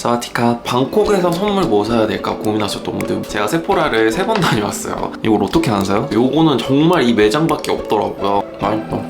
사와디카. 방콕에서 선물 뭐 사야 될까 고민하셨던 분들, 제가 세포라를 3번 다녀왔어요. 이걸 어떻게 안 사요? 요거는 정말 이 매장밖에 없더라고요. 맛있다.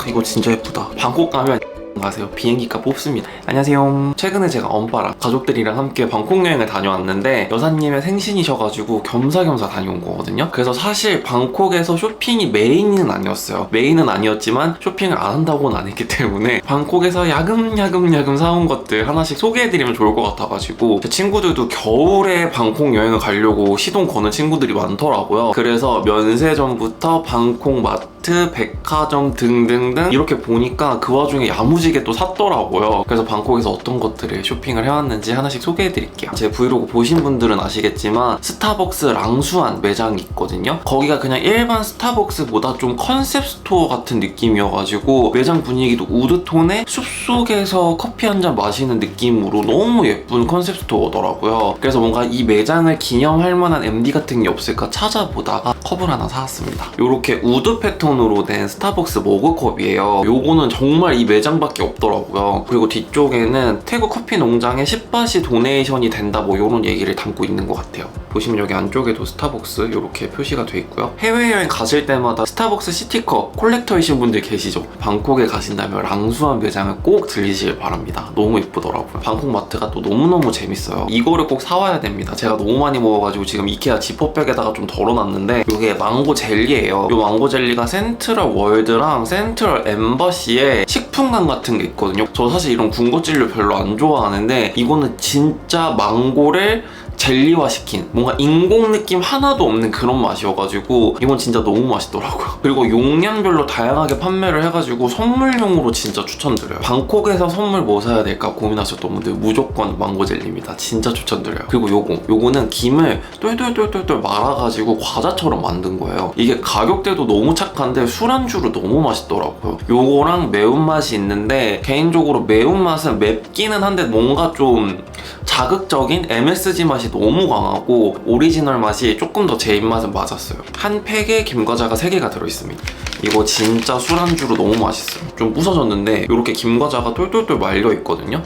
이거 진짜 예쁘다. 방콕 가면 가세요. 비행기값 뽑습니다. 안녕하세요. 최근에 제가 엄빠랑 가족들이랑 함께 방콕 여행을 다녀왔는데 여사님의 생신이셔가지고 겸사겸사 다녀온 거거든요. 그래서 사실 방콕에서 쇼핑이 메인은 아니었어요. 메인은 아니었지만 쇼핑을 안 한다고는 안 했기 때문에 방콕에서 야금야금 사온 것들 하나씩 소개해드리면 좋을 것 같아가지고, 제 친구들도 겨울에 방콕 여행을 가려고 시동 거는 친구들이 많더라고요. 그래서 면세점부터 방콕 마트, 백화점 등등등 이렇게 보니까 그 와중에 야무지게 또 샀더라고요. 그래서 방콕에서 어떤 것들을 쇼핑을 해왔는지 하나씩 소개해드릴게요. 제 브이로그 보신 분들은 아시겠지만 스타벅스 랑수안 매장이 있거든요. 거기가 그냥 일반 스타벅스보다 좀 컨셉 스토어 같은 느낌이어가지고 매장 분위기도 우드톤에 숲속에서 커피 한 잔 마시는 느낌으로 너무 예쁜 컨셉 스토어더라고요. 그래서 뭔가 이 매장을 기념할 만한 MD 같은 게 없을까 찾아보다가 컵을 하나 사왔습니다. 이렇게 우드 패턴으로 된 스타벅스 머그컵이에요. 요거는 정말 이 매장밖에 없더라고요. 그리고 뒤쪽에는 태국 커피 농장에 10바시 도네이션이 된다 뭐 이런 얘기를 담고 있는 것 같아요. 보시면 여기 안쪽에도 스타벅스 이렇게 표시가 돼 있고요. 해외여행 가실 때마다 스타벅스 스티커 콜렉터이신 분들 계시죠? 방콕에 가신다면 랑수안 매장을 꼭 들리시길 바랍니다. 너무 예쁘더라고요. 방콕 마트가 또 너무너무 재밌어요. 이거를 꼭 사와야 됩니다. 제가 너무 많이 먹어가지고 지금 이케아 지퍼백에다가 좀 덜어놨는데, 이게 망고 젤리예요. 이 망고 젤리가 센트럴 월드랑 센트럴 엠버시에 식품관 같은 게 있거든요. 저 사실 이런 군것질류 별로 안 좋아하는데 이거는 진짜 망고를 젤리화시킨 뭔가 인공 느낌 하나도 없는 그런 맛이어가지고 이건 진짜 너무 맛있더라고요. 그리고 용량별로 다양하게 판매를 해가지고 선물용으로 진짜 추천드려요. 방콕에서 선물 뭐 사야 될까 고민하셨던 분들 무조건 망고 젤리입니다. 진짜 추천드려요. 그리고 요거는 김을 똘똘똘똘 말아가지고 과자처럼 만든 거예요. 이게 가격대도 너무 착한데 술안주로 너무 맛있더라고요. 요거랑 매운맛이 있는데 개인적으로 매운맛은 맵기는 한데 뭔가 좀 자극적인 MSG 맛이 너무 강하고 오리지널 맛이 조금 더 제 입맛은 맞았어요. 한 팩에 김과자가 3개가 들어있습니다. 이거 진짜 술안주로 너무 맛있어요. 좀 부서졌는데 이렇게 김과자가 똘똘똘 말려있거든요.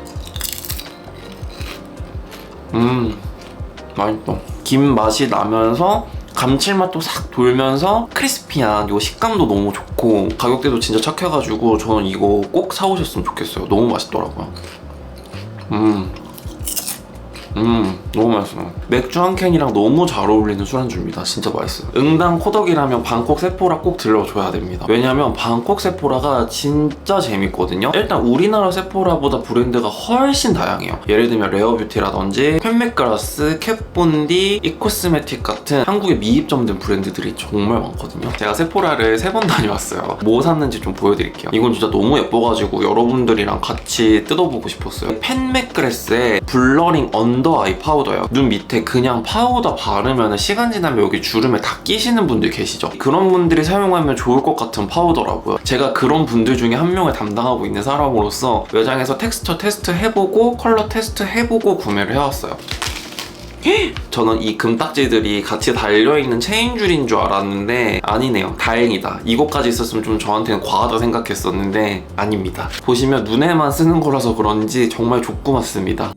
맛있다. 김 맛이 나면서 감칠맛도 싹 돌면서 크리스피한 요 식감도 너무 좋고 가격대도 진짜 착해가지고 저는 이거 꼭 사오셨으면 좋겠어요. 너무 맛있더라고요. 너무 맛있어요. 맥주 한 캔이랑 너무 잘 어울리는 술안주입니다. 진짜 맛있어요. 응당 코덕이라면 방콕 세포라 꼭 들러줘야 됩니다. 왜냐면 방콕 세포라가 진짜 재밌거든요. 일단 우리나라 세포라보다 브랜드가 훨씬 다양해요. 예를 들면 레어뷰티라든지 캔맥그라스, 캣본디, 이코스메틱 같은 한국에 미입점된 브랜드들이 정말 많거든요. 제가 세포라를 3번 다녀왔어요. 뭐 샀는지 좀 보여드릴게요. 이건 진짜 너무 예뻐가지고 여러분들이랑 같이 뜯어보고 싶었어요. 펜맥그라스의 블러링 언더 아이 파우더예요. 눈 밑에 그냥 파우더 바르면 시간 지나면 여기 주름에 다 끼시는 분들 계시죠? 그런 분들이 사용하면 좋을 것 같은 파우더라고요. 제가 그런 분들 중에 한 명을 담당하고 있는 사람으로서 매장에서 텍스처 테스트 해보고 컬러 테스트 해보고 구매를 해왔어요. 저는 이 금딱지들이 같이 달려있는 체인줄인 줄 알았는데 아니네요. 다행이다. 이거까지 있었으면 좀 저한테는 과하다 생각했었는데 아닙니다. 보시면 눈에만 쓰는 거라서 그런지 정말 조그맣습니다.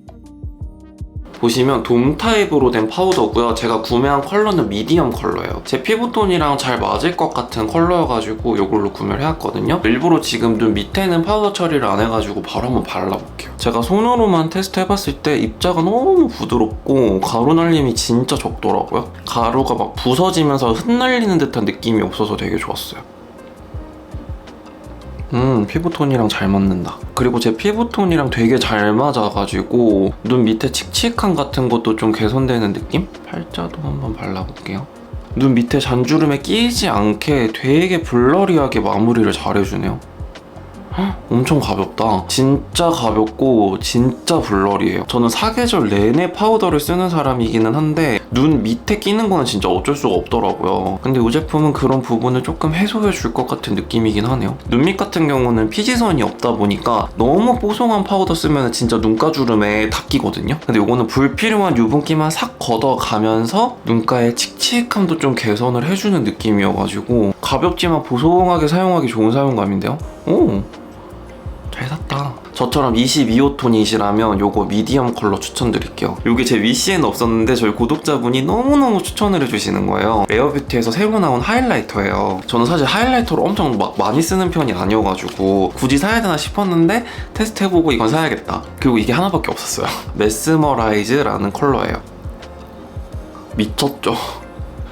보시면 돔 타입으로 된 파우더고요. 제가 구매한 컬러는 미디엄 컬러예요. 제 피부톤이랑 잘 맞을 것 같은 컬러여가지고 이걸로 구매를 해왔거든요. 일부러 지금 눈 밑에는 파우더 처리를 안 해가지고 바로 한번 발라볼게요. 제가 손으로만 테스트 해봤을 때 입자가 너무 부드럽고 가루 날림이 진짜 적더라고요. 가루가 막 부서지면서 흩날리는 듯한 느낌이 없어서 되게 좋았어요. 피부톤이랑 잘 맞는다. 그리고 제 피부톤이랑 되게 잘 맞아가지고 눈 밑에 칙칙함 같은 것도 좀 개선되는 느낌? 팔자도 한번 발라볼게요. 눈 밑에 잔주름에 끼지 않게 되게 블러리하게 마무리를 잘 해주네요. 엄청 가볍다. 진짜 가볍고 진짜 블러리해요. 저는 사계절 내내 파우더를 쓰는 사람이기는 한데 눈 밑에 끼는 거는 진짜 어쩔 수가 없더라고요. 근데 이 제품은 그런 부분을 조금 해소해 줄 것 같은 느낌이긴 하네요. 눈 밑 같은 경우는 피지선이 없다 보니까 너무 뽀송한 파우더 쓰면 진짜 눈가주름에 다 끼거든요. 근데 이거는 불필요한 유분기만 싹 걷어가면서 눈가의 칙칙함도 좀 개선을 해주는 느낌이어가지고 가볍지만 보송하게 사용하기 좋은 사용감인데요. 오! 잘 샀다. 저처럼 22호 톤이시라면 요거 미디엄 컬러 추천드릴게요. 요게 제 위시에는 없었는데 저희 구독자분이 너무너무 추천을 해주시는 거예요. 레어뷰티에서 새로 나온 하이라이터예요. 저는 사실 하이라이터를 엄청 막 많이 쓰는 편이 아니어가지고 굳이 사야 되나 싶었는데 테스트해보고 이건 사야겠다. 그리고 이게 하나밖에 없었어요. 메스머라이즈라는 컬러예요. 미쳤죠?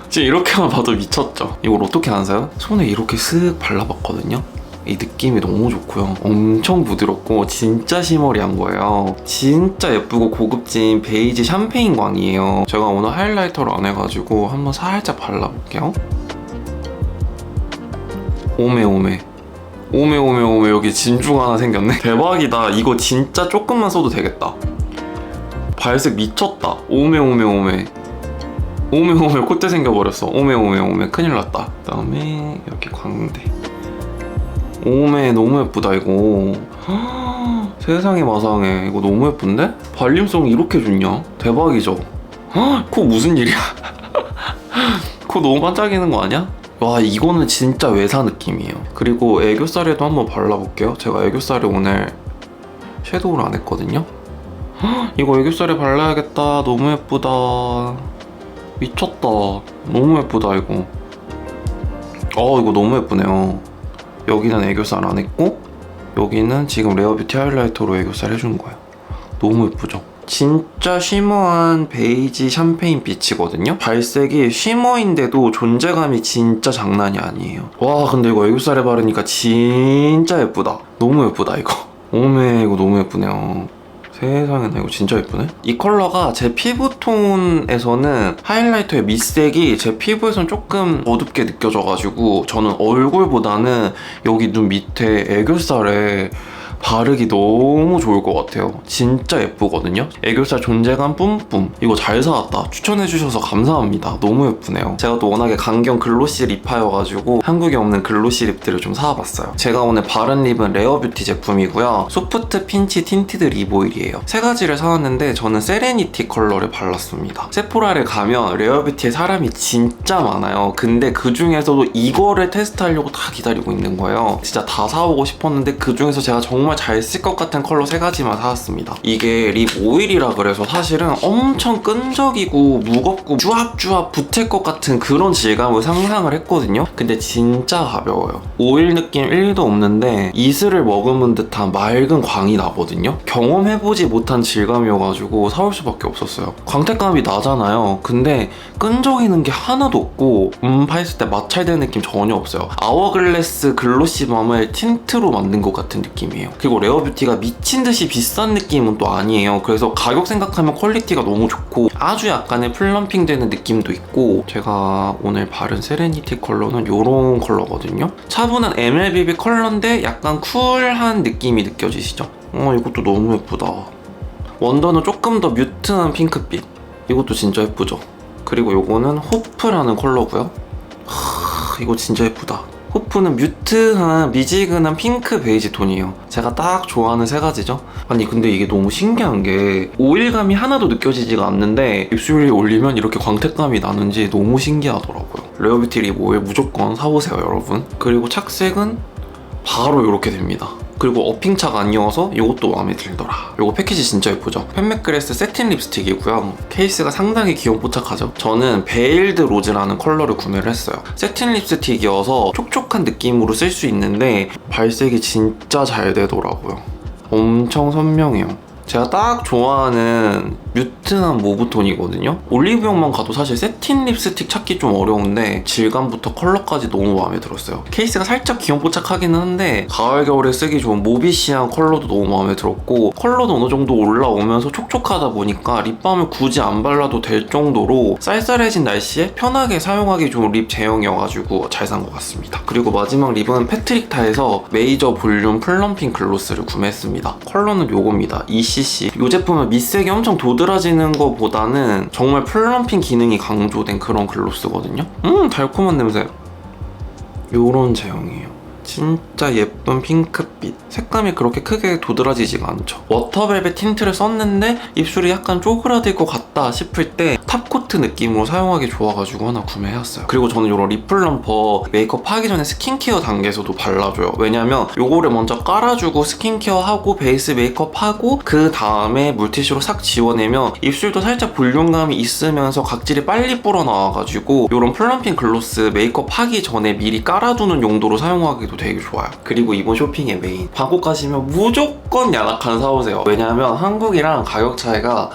지금 이렇게만 봐도 미쳤죠? 이걸 어떻게 안 사요? 손에 이렇게 쓱 발라봤거든요? 이 느낌이 너무 좋고요. 엄청 부드럽고 진짜 시머리한 거예요. 진짜 예쁘고 고급진 베이지 샴페인 광이에요. 제가 오늘 하이라이터를 안 해가지고 한번 살짝 발라볼게요. 오메 여기 진주가 하나 생겼네. 대박이다. 이거 진짜 조금만 써도 되겠다. 발색 미쳤다. 오메 콧대 생겨버렸어. 오메 큰일 났다. 그 다음에 여기 광대. 오메 너무 예쁘다 이거. 세상에 마상해. 이거 너무 예쁜데? 발림성 이렇게 좋냐? 대박이죠? 코 무슨 일이야? 코 너무 반짝이는 거 아니야? 와 이거는 진짜 외사 느낌이에요. 그리고 애교살에도 한번 발라볼게요. 제가 애교살에 오늘 섀도우를 안 했거든요. 이거 애교살에 발라야겠다. 너무 예쁘다. 미쳤다. 너무 예쁘다 이거. 이거 너무 예쁘네요. 여기는 애교살 안 했고 여기는 지금 레어뷰티 하이라이터로 애교살 해주는 거예요. 너무 예쁘죠? 진짜 쉬머한 베이지 샴페인 빛이거든요? 발색이 쉬머인데도 존재감이 진짜 장난이 아니에요. 와 근데 이거 애교살에 바르니까 진짜 예쁘다. 너무 예쁘다 이거. 오메 이거 너무 예쁘네요. 세상에나 이거 진짜 예쁘네? 이 컬러가 제 피부톤에서는 하이라이터의 밑색이 제 피부에선 조금 어둡게 느껴져가지고 저는 얼굴보다는 여기 눈 밑에 애교살에 바르기 너무 좋을 것 같아요. 진짜 예쁘거든요. 애교살 존재감 뿜뿜. 이거 잘 사왔다. 추천해주셔서 감사합니다. 너무 예쁘네요. 제가 또 워낙에 강경 글로시 립파여가지고 한국에 없는 글로시 립들을 좀 사와봤어요. 제가 오늘 바른 립은 레어뷰티 제품이고요. 소프트 핀치 틴티드 립 오일이에요. 세 가지를 사왔는데 저는 세레니티 컬러를 발랐습니다. 세포라를 가면 레어뷰티에 사람이 진짜 많아요. 근데 그 중에서도 이거를 테스트하려고 다 기다리고 있는 거예요. 진짜 다 사오고 싶었는데 그 중에서 제가 정말 잘 쓸 것 같은 컬러 세 가지만 사왔습니다. 이게 립 오일이라 그래서 사실은 엄청 끈적이고 무겁고 쭈압쭈압 붙을 것 같은 그런 질감을 상상을 했거든요. 근데 진짜 가벼워요. 오일 느낌 1도 없는데 이슬을 머금은 듯한 맑은 광이 나거든요. 경험해보지 못한 질감이어가지고 사올 수밖에 없었어요. 광택감이 나잖아요. 근데 끈적이는 게 하나도 없고 했을 때 마찰되는 느낌 전혀 없어요. 아워글래스 글로시밤을 틴트로 만든 것 같은 느낌이에요. 그리고 레어뷰티가 미친듯이 비싼 느낌은 또 아니에요. 그래서 가격 생각하면 퀄리티가 너무 좋고 아주 약간의 플럼핑 되는 느낌도 있고 제가 오늘 바른 세레니티 컬러는 이런 컬러거든요. 차분한 MLBB 컬러인데 약간 쿨한 느낌이 느껴지시죠? 이것도 너무 예쁘다. 원더는 조금 더 뮤트한 핑크빛. 이것도 진짜 예쁘죠? 그리고 요거는 호프라는 컬러고요. 이거 진짜 예쁘다. 호프는 뮤트한 미지근한 핑크 베이지 톤이에요. 제가 딱 좋아하는 세 가지죠. 아니 근데 이게 너무 신기한 게 오일감이 하나도 느껴지지가 않는데 입술 위에 올리면 이렇게 광택감이 나는지 너무 신기하더라고요. 레어뷰티 립 오일 무조건 사보세요 여러분. 그리고 착색은 바로 이렇게 됩니다. 그리고 어핑착 아니어서 이것도 마음에 들더라. 이거 패키지 진짜 예쁘죠? 펜맥그레스 세틴 립스틱이고요. 케이스가 상당히 귀염뽀짝하죠? 저는 베일드 로즈라는 컬러를 구매를 했어요. 세틴 립스틱이어서 촉촉한 느낌으로 쓸 수 있는데 발색이 진짜 잘 되더라고요. 엄청 선명해요. 제가 딱 좋아하는 뮤트한 모브톤이거든요. 올리브영만 가도 사실 세틴 립스틱 찾기 좀 어려운데 질감부터 컬러까지 너무 마음에 들었어요. 케이스가 살짝 귀염뽀짝하기는 한데 가을 겨울에 쓰기 좋은 모비시한 컬러도 너무 마음에 들었고 컬러도 어느 정도 올라오면서 촉촉하다 보니까 립밤을 굳이 안 발라도 될 정도로 쌀쌀해진 날씨에 편하게 사용하기 좋은 립 제형이어가지고 잘 산 것 같습니다. 그리고 마지막 립은 패트릭타에서 메이저 볼륨 플럼핑 글로스를 구매했습니다. 컬러는 요겁니다. 20cc. 이 제품은 밑색이 엄청 도드라지는 것보다는 정말 플럼핑 기능이 강조된 그런 글로스거든요. 달콤한 냄새. 요런 제형이에요. 진짜 예쁜 핑크빛. 색감이 그렇게 크게 도드라지지가 않죠. 워터벨벳 틴트를 썼는데 입술이 약간 쪼그라들 것 같다 싶을 때 탑코트 느낌으로 사용하기 좋아가지고 하나 구매해왔어요. 그리고 저는 이런 립 플럼퍼 메이크업 하기 전에 스킨케어 단계에서도 발라줘요. 왜냐면 요거를 먼저 깔아주고 스킨케어하고 베이스 메이크업하고 그 다음에 물티슈로 싹 지워내면 입술도 살짝 볼륨감이 있으면서 각질이 빨리 불어나와가지고 이런 플럼핑 글로스 메이크업 하기 전에 미리 깔아두는 용도로 사용하기도 되게 좋아요. 그리고 이번 쇼핑의 메인, 방콕 가시면 무조건 야나칸 사오세요. 왜냐하면 한국이랑 가격 차이가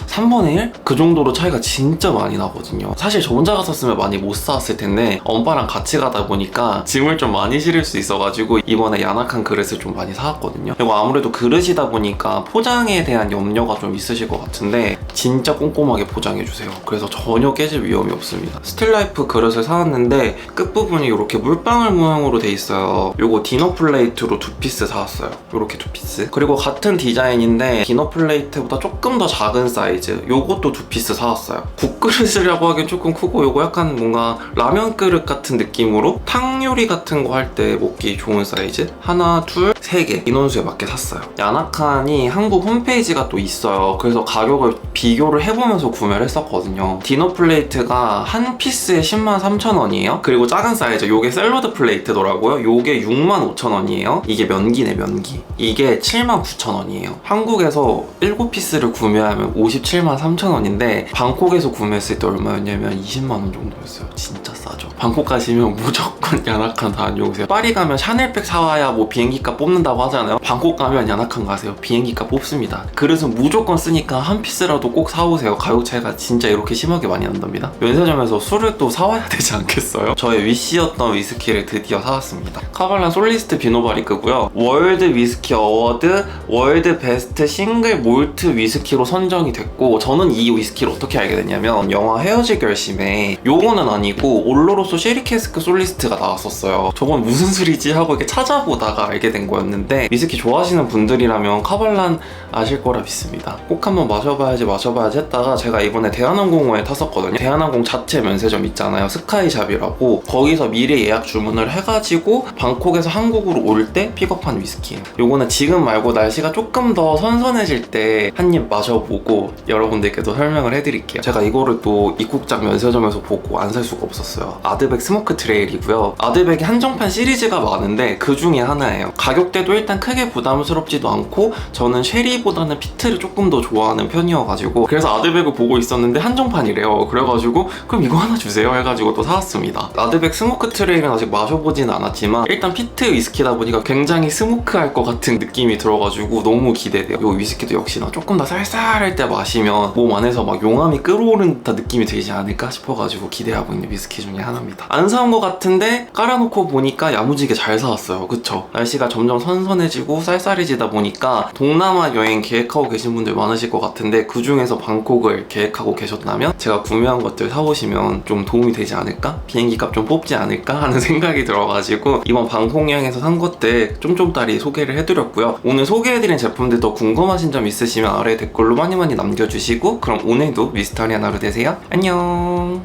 3분의 1? 그 정도로 차이가 진짜 많이 나거든요. 사실 저 혼자 갔었으면 많이 못 사왔을 텐데 엄빠랑 같이 가다 보니까 짐을 좀 많이 실을 수 있어가지고 이번에 야나칸 그릇을 좀 많이 사왔거든요. 그리고 아무래도 그릇이다 보니까 포장에 대한 염려가 좀 있으실 것 같은데 진짜 꼼꼼하게 포장해주세요. 그래서 전혀 깨질 위험이 없습니다. 스틸라이프 그릇을 사왔는데 끝부분이 이렇게 물방울 모양으로 돼 있어요. 요거 디너 플레이트로 2피스 사왔어요. 이렇게 2피스. 그리고 같은 디자인인데 디너 플레이트보다 조금 더 작은 사이즈, 요것도 2피스 사왔어요. 국그릇이라고 하기엔 조금 크고 요거 약간 뭔가 라면 그릇 같은 느낌으로 탕 요리 같은 거 할 때 먹기 좋은 사이즈? 하나, 둘, 세 개 인원수에 맞게 샀어요. 야나칸이 한국 홈페이지가 또 있어요. 그래서 가격을 비교를 해보면서 구매를 했었거든요. 디너 플레이트가 한 피스에 103,000원이에요. 그리고 작은 사이즈 요게 샐러드 플레이트더라고요. 요게 65,000원이에요. 이게 면기네, 면기. 이게 79,000원이에요. 한국에서 7피스를 구매하면 573,000원인데 방콕에서 구매했을 때 얼마였냐면 20만원 정도였어요. 진짜 싸죠. 방콕 가시면 무조건 야나칸 다녀오세요. 파리 가면 샤넬백 사와야 뭐 비행기값 뽑는다고 하잖아요. 방콕 가면 야나칸 가세요. 비행기값 뽑습니다. 그릇은 무조건 쓰니까 한 피스라도 꼭 사오세요. 가격 차이가 진짜 이렇게 심하게 많이 난답니다. 면세점에서 술을 또 사와야 되지 않겠어요? 저의 위시였던 위스키를 드디어 사왔습니다. 카발란 솔리스트 비노바리크고요. 월드 위스키 어워드 월드 베스트 싱글 몰트 위스키로 선정이 됐고, 저는 이 위스키를 어떻게 알게 됐냐면 영화 헤어질 결심에 요거는 아니고 올로로소 쉐리캐스크 솔리스트가 나왔었어요. 저건 무슨 술이지 하고 이렇게 찾아보다가 알게 된 거였는데, 위스키 좋아하시는 분들이라면 카발란 아실 거라 믿습니다. 꼭 한번 마셔봐야지 했다가 제가 이번에 대한항공호에 탔었거든요. 대한항공 자체 면세점 있잖아요. 스카이샵이라고. 거기서 미리 예약 주문을 해가지고 방콕에서 한국으로 올 때 픽업한 위스키예요. 요거는 지금 말고 날씨가 조금 더 선선해질 때 한 입 마셔보고 여러분들께도 설명을 해드릴게요. 제가 이거를 또 입국장 면세점에서 보고 안 살 수가 없었어요. 아드백 스모크 트레일이고요. 아드백이 한정판 시리즈가 많은데 그 중에 하나예요. 가격대도 일단 크게 부담스럽지도 않고 저는 쉐리보다는 피트를 조금 더 좋아하는 편이어가지고 그래서 아드백을 보고 있었는데 한정판이래요. 그래가지고 그럼 이거 하나 주세요 해가지고 또 사왔습니다. 아드백 스모크 트레일은 아직 마셔보지는 않았지만 일단 피트 위스키다 보니까 굉장히 스모크할 것 같은 느낌이 들어가지고 너무 기대돼요. 이 위스키도 역시나 조금 더 쌀쌀할 때 마시면 몸 안에서 막 용암이 끓어오른 듯한 느낌이 들지 않을까 싶어가지고 기대하고 있는 위스키 중에 하나입니다. 안 사온 것 같은데 깔아놓고 보니까 야무지게 잘 사왔어요. 그쵸? 날씨가 점점 선선해지고 쌀쌀해지다 보니까 동남아 여행 계획하고 계신 분들 많으실 것 같은데 그 중에서 방콕을 계획하고 계셨다면 제가 구매한 것들 사보시면 좀 도움이 되지 않을까? 비행기 값 좀 뽑지 않을까? 하는 생각이 들어가지고 이번 방콕 여행에서 산 것들 쫌쫌따리 소개를 해드렸고요. 오늘 소개해드린 제품들 더 궁금하신 점 있으시면 아래 댓글로 많이 남겨주시고, 그럼 오늘도 미스터리한 하루 되세요. 안녕.